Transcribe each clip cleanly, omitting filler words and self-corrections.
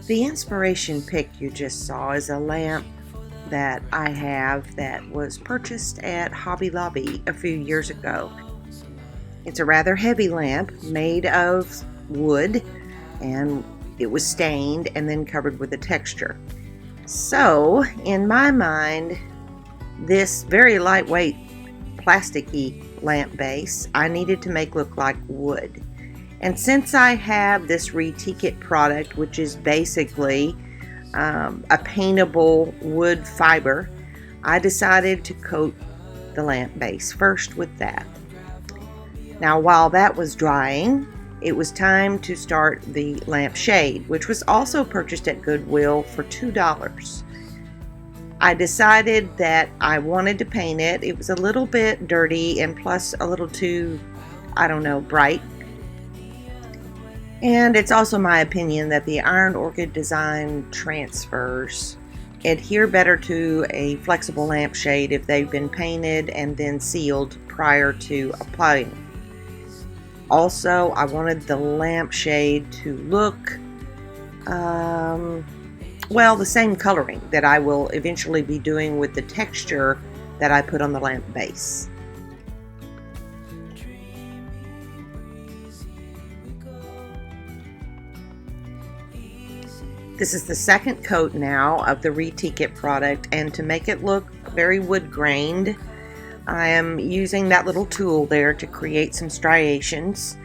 The inspiration pic you just saw is a lamp that I have that was purchased at Hobby Lobby a few years ago. It's a rather heavy lamp made of wood, and it was stained and then covered with a texture. So, in my mind, this very lightweight plasticky lamp base I needed to make look like wood. And since I have this Retic product, which is basically a paintable wood fiber, I decided to coat the lamp base first with that. Now, while that was drying, it was time to start the lamp shade, which was also purchased at Goodwill for $2. I decided that I wanted to paint it. It was a little bit dirty and plus a little too, bright. And it's also my opinion that the iron orchid design transfers adhere better to a flexible lampshade if they've been painted and then sealed prior to applying. Also, I wanted the lampshade to look, the same coloring that I will eventually be doing with the texture that I put on the lamp base. This is the second coat now of the Retic product, and to make it look very wood grained, I am using that little tool there to create some striations.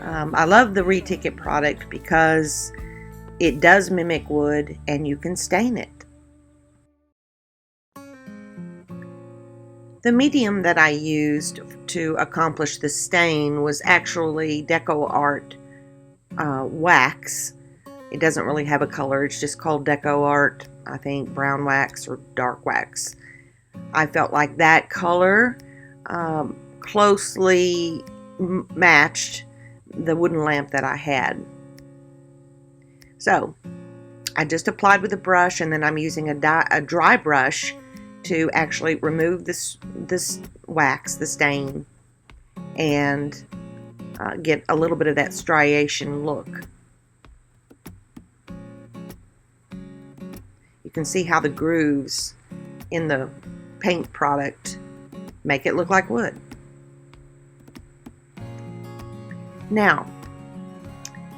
I love the Retic product because it does mimic wood and you can stain it. The medium that I used to accomplish the stain was actually Deco Art wax. It doesn't really have a color, it's just called Deco Art, I think brown wax or dark wax. I felt like that color closely matched the wooden lamp that I had. So I just applied with a brush, and then I'm using a dry brush to actually remove this wax, the stain, and get a little bit of that striation look. You can see how the grooves in the paint product make it look like wood. Now,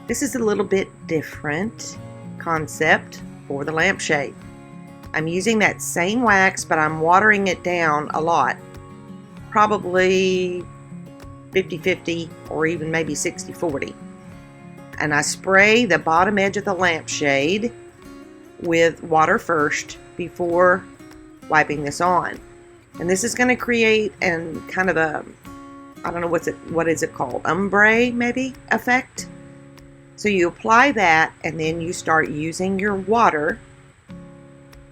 this is a little bit different concept for the lampshade. I'm using that same wax, but I'm watering it down a lot, probably 50-50 or even maybe 60-40. And I spray the bottom edge of the lampshade with water first before wiping this on. And this is going to create kind of a, what is it called? Ombre, maybe, effect. So you apply that, and then you start using your water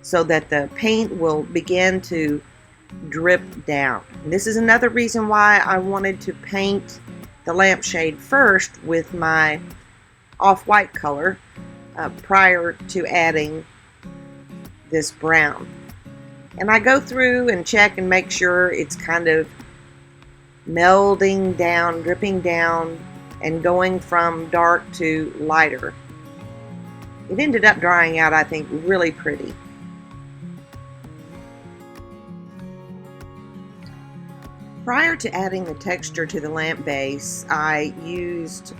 so that the paint will begin to drip down. And this is another reason why I wanted to paint the lampshade first with my off-white color prior to adding this brown. And I go through and check and make sure it's kind of melding down, dripping down, and going from dark to lighter. It ended up drying out, I think, really pretty. Prior to adding the texture to the lamp base, I used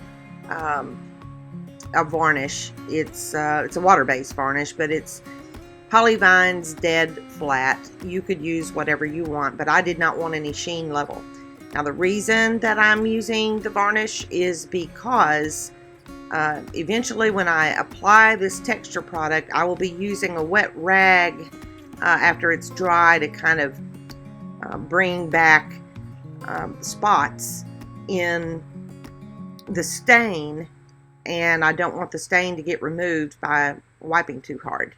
a varnish. It's a water-based varnish, but it's Polyvine's Dead Flat. You could use whatever you want, but I did not want any sheen level. Now, the reason that I'm using the varnish is because eventually when I apply this texture product, I will be using a wet rag after it's dry to kind of bring back spots in the stain, and I don't want the stain to get removed by wiping too hard.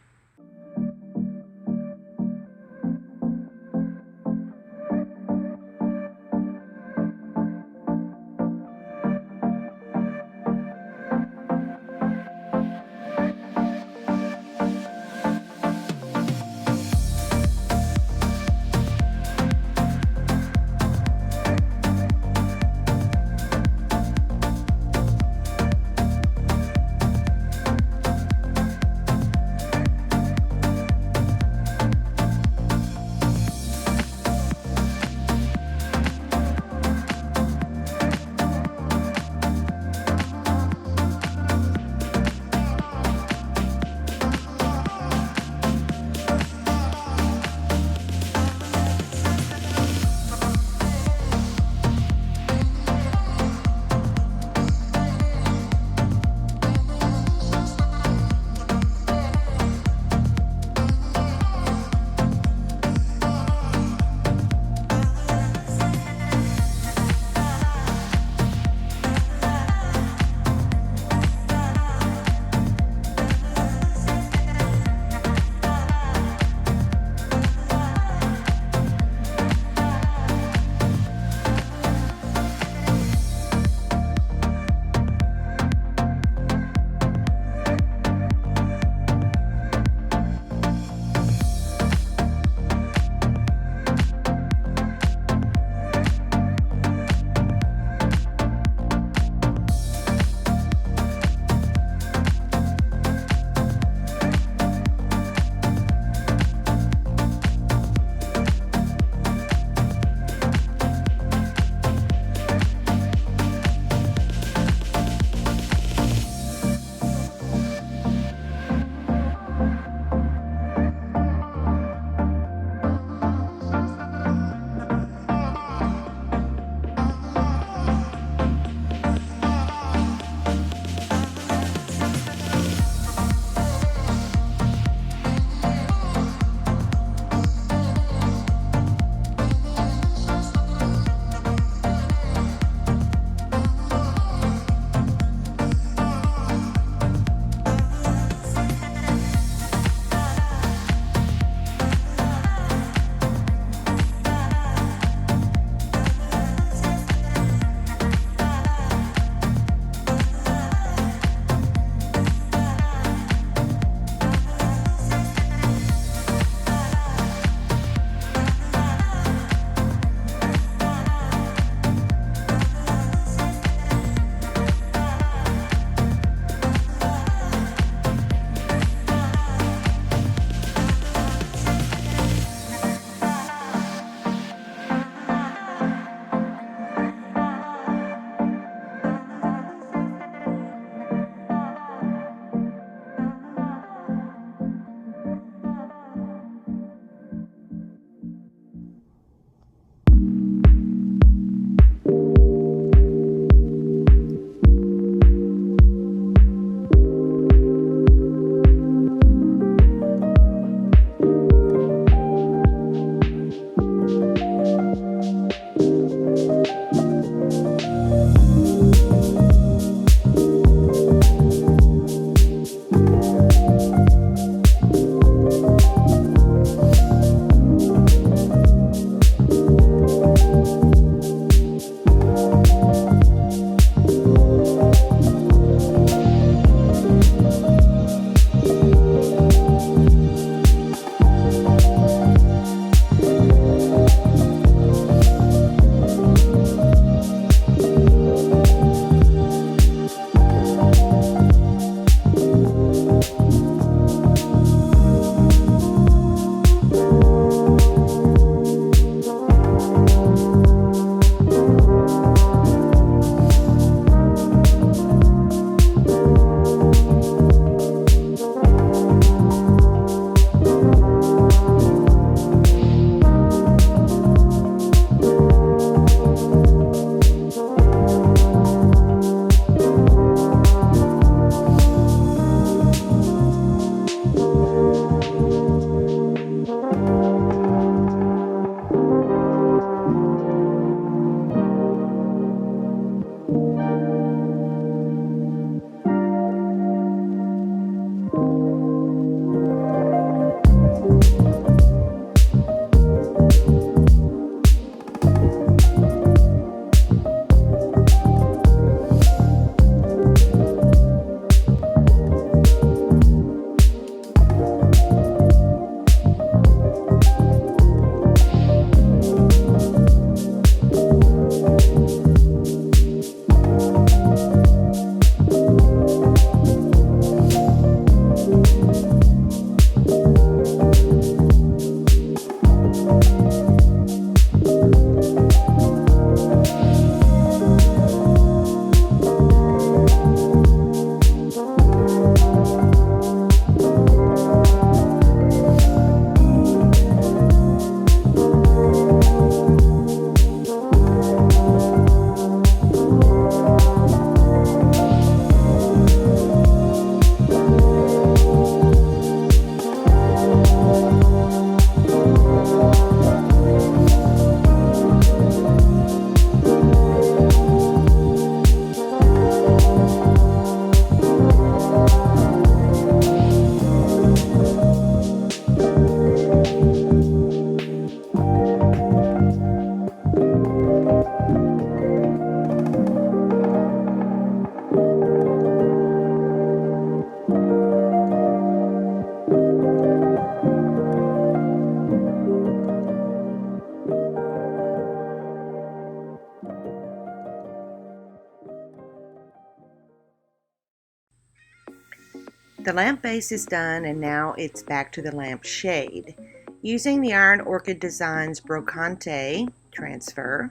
The lamp base is done, and now it's back to the lamp shade. Using the Iron Orchid Designs Brocante transfer,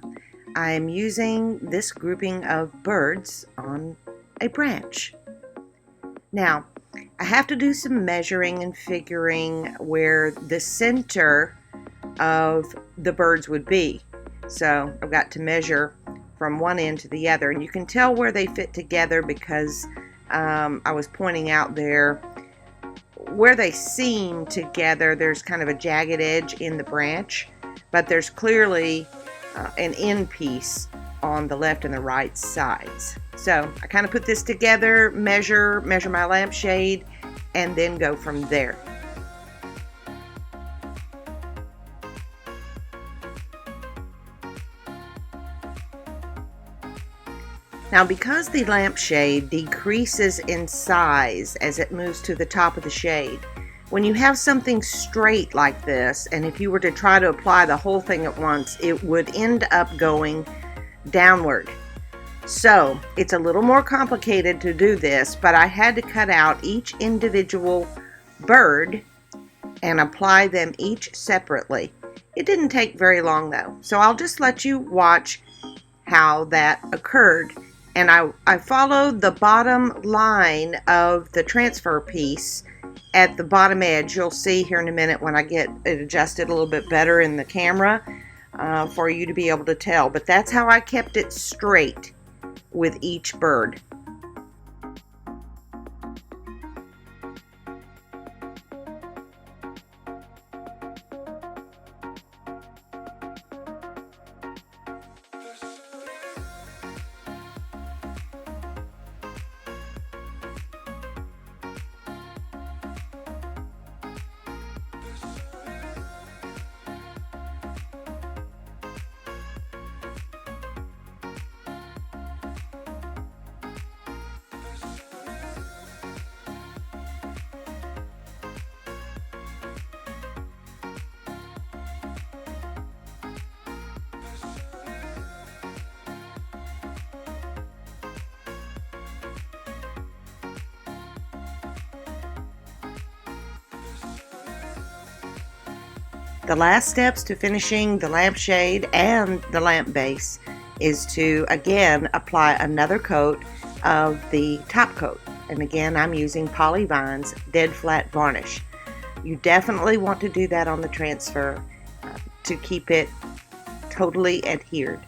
I am using this grouping of birds on a branch. Now, I have to do some measuring and figuring where the center of the birds would be. So I've got to measure from one end to the other, and you can tell where they fit together because I was pointing out there where they seam together. There's kind of a jagged edge in the branch, but there's clearly an end piece on the left and the right sides. So I kind of put this together, measure my lampshade, and then go from there. Now, because the lampshade decreases in size as it moves to the top of the shade, when you have something straight like this, and if you were to try to apply the whole thing at once, it would end up going downward. So it's a little more complicated to do this, but I had to cut out each individual bird and apply them each separately. It didn't take very long though, so I'll just let you watch how that occurred. And I followed the bottom line of the transfer piece at the bottom edge. You'll see here in a minute when I get it adjusted a little bit better in the camera for you to be able to tell. But that's how I kept it straight with each bird. The last steps to finishing the lampshade and the lamp base is to again apply another coat of the top coat. And again, I'm using Polyvine's Dead Flat Varnish. You definitely want to do that on the transfer to keep it totally adhered.